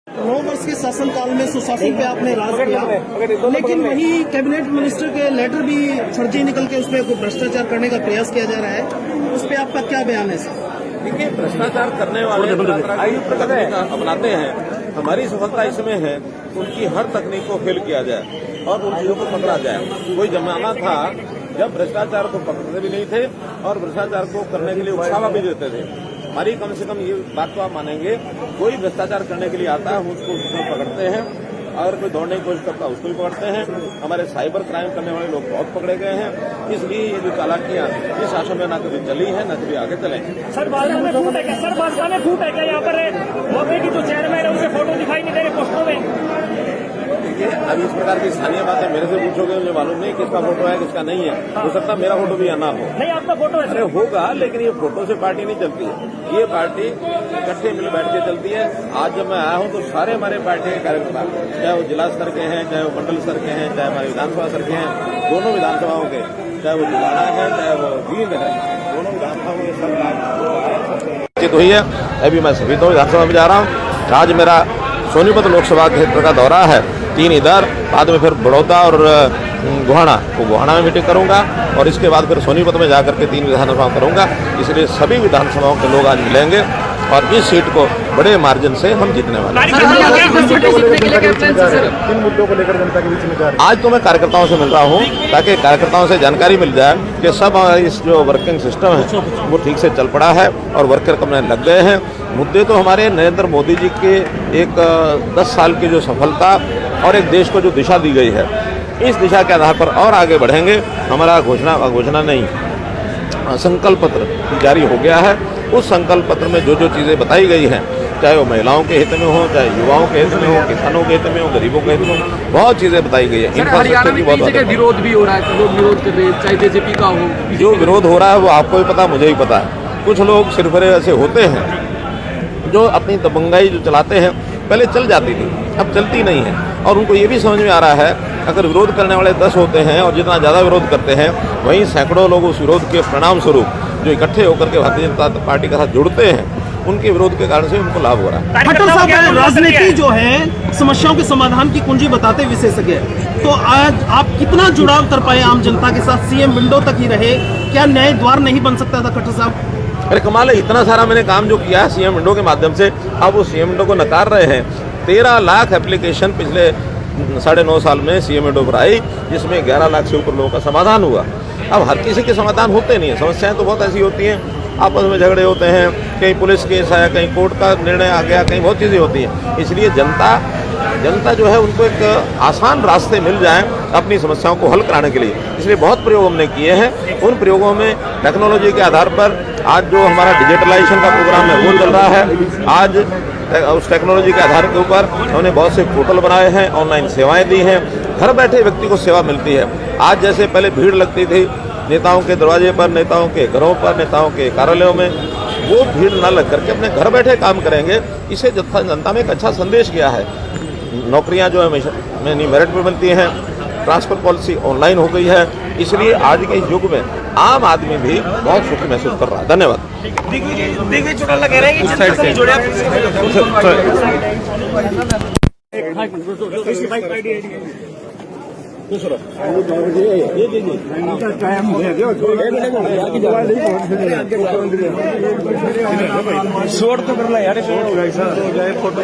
9 वर्ष के शासनकाल में सुशासन पे आपने राज किया, लेकिन वही कैबिनेट मिनिस्टर के लेटर भी फर्जी निकल के उसमें भ्रष्टाचार करने का प्रयास किया जा रहा है। उस पर आपका क्या बयान है सर? देखिए, भ्रष्टाचार करने वाले तकनीक अपनाते हैं। हमारी सफलता इसमें है उनकी हर तकनीक को फेल किया जाए और उन चीजों को पकड़ा जाए। कोई जमाना था जब भ्रष्टाचार को पकड़ते भी नहीं थे और भ्रष्टाचार को करने के लिए उछावा भी देते थे। हमारी कम से कम ये बात तो आप मानेंगे, कोई भ्रष्टाचार करने के लिए आता है उसको पकड़ते हैं और कोई दौड़ने की कोशिश करता है उसको भी पकड़ते हैं। हमारे साइबर क्राइम करने वाले लोग बहुत पकड़े गए हैं। इसलिए ये जो चालाकियां इस शासन में न कभी चली है न कभी आगे चलेंगे। सर भाजपा में फूट है क्या? सर भाजपा में फूट है क्या? यहाँ पर मौके की जो चेयरमैन है उनके फोटो दिखाई नहीं दे रहे पोस्टरों में। देखिए, अभी इस प्रकार की स्थानीय बातें मेरे से पूछोगे, मुझे मालूम नहीं किसका फोटो है किसका नहीं है। हो सकता है मेरा फोटो भी या ना हो। नहीं, आपका फोटो है। अरे होगा, लेकिन ये फोटो से पार्टी नहीं चलती है। ये पार्टी इकट्ठे मिल बैठ के चलती है। आज जब मैं आया हूं तो सारे हमारे पार्टी के कार्यकर्ता, चाहे वो जिला स्तर के हैं, चाहे वो मंडल स्तर के हैं, चाहे हमारे विधानसभा स्तर के हैं, दोनों विधानसभाओं के, चाहे वो जुलाना है चाहे वो जींद है, दोनों विधानसभाओं के सब हुई है। अभी मैं सभी दो विधानसभा में जा रहा हूँ। आज मेरा सोनीपत लोकसभा क्षेत्र का दौरा है, 3 इधर, बाद में फिर बड़ौदा और गोहाना, तो गोहाना में मीटिंग करूंगा और इसके बाद फिर सोनीपत में जाकर के 3 विधानसभा करूंगा। इसलिए सभी विधानसभाओं के लोग आज मिलेंगे और इस सीट को बड़े मार्जिन से हम जीतने वाले हैं। किन मुद्दों को लेकर जनता के बीच में जा रहे हैं? आज तो मैं कार्यकर्ताओं से मिल रहा हूं ताकि कार्यकर्ताओं से जानकारी मिल जाए कि सब इस जो वर्किंग सिस्टम है वो ठीक से चल पड़ा है और वर्कर कमरे लग गए हैं। मुद्दे तो हमारे नरेंद्र मोदी जी के एक 10 साल की जो सफलता और एक देश को जो दिशा दी गई है, इस दिशा के आधार पर और आगे बढ़ेंगे। हमारा घोषणा नहीं, संकल्प पत्र जारी हो गया है। उस संकल्प पत्र में जो जो चीज़ें बताई गई हैं, चाहे वो महिलाओं के हित में हो, चाहे युवाओं के हित में हो, किसानों के हित में हो, गरीबों के हित में हो, बहुत चीज़ें बताई गई है। हरियाणा में कई जगह विरोध भी हो रहा है, लोग विरोध कर रहे हैं, चाहे बीजेपी का हो। जो विरोध हो रहा है वो आपको भी पता, मुझे भी पता है। कुछ लोग सिर्फ ऐसे होते हैं जो अपनी दबंगाई जो चलाते हैं, पहले चल जाती थी, अब चलती नहीं है। और उनको ये भी समझ में आ रहा है, अगर विरोध करने वाले 10 होते हैं और जितना ज़्यादा विरोध करते हैं, वहीं सैकड़ों लोग उस विरोध के परिणाम स्वरूप जो इकट्ठे होकर के भारतीय जनता पार्टी के साथ जुड़ते हैं, उनके विरोध के कारण से उनको लाभ हो रहा है। खट्टर साहब, राजनीति जो है समस्याओं के समाधान की कुंजी बताते विशेषज्ञ, तो आज आप कितना जुड़ाव कर पाए आम जनता के साथ? सीएम विंडो तक ही रहे, क्या न्याय द्वार नहीं बन सकता था खट्टर साहब? अरे कमाल है, इतना सारा मैंने काम जो किया है सीएम विंडो के माध्यम से, अब वो सीएम विंडो को नकार रहे हैं। 13 लाख एप्लीकेशन पिछले 9.5 साल में सीएम विंडो पर आई, जिसमें 11 लाख से ऊपर लोगों का समाधान हुआ। अब हर किसी के समाधान होते नहीं है, समस्याएं तो बहुत ऐसी होती हैं, आपस में झगड़े होते हैं, कहीं पुलिस केस आया, कहीं कोर्ट का निर्णय आ गया, कहीं बहुत चीज़ें होती हैं। इसलिए जनता जो है उनको एक आसान रास्ते मिल जाएं अपनी समस्याओं को हल कराने के लिए। इसलिए बहुत प्रयोग हमने किए हैं। उन प्रयोगों में टेक्नोलॉजी के आधार पर आज जो हमारा डिजिटलाइजेशन का प्रोग्राम है वो चल रहा है। आज उस टेक्नोलॉजी के आधार के ऊपर हमने बहुत से पोर्टल बनाए हैं, ऑनलाइन सेवाएं दी हैं, घर बैठे व्यक्ति को सेवा मिलती है। आज जैसे पहले भीड़ लगती थी नेताओं के दरवाजे पर, नेताओं के घरों पर, नेताओं के कार्यालयों में, वो भीड़ न लग करके अपने घर बैठे काम करेंगे। इसे जनता में एक अच्छा संदेश गया है। नौकरियां जो है नहीं मेरिट पर मिलती हैं, ट्रांसफर पॉलिसी ऑनलाइन हो गई है। इसलिए आज के युग में आम आदमी भी बहुत सुखी महसूस कर रहा है। धन्यवाद। शोर तो करना यार, फोटो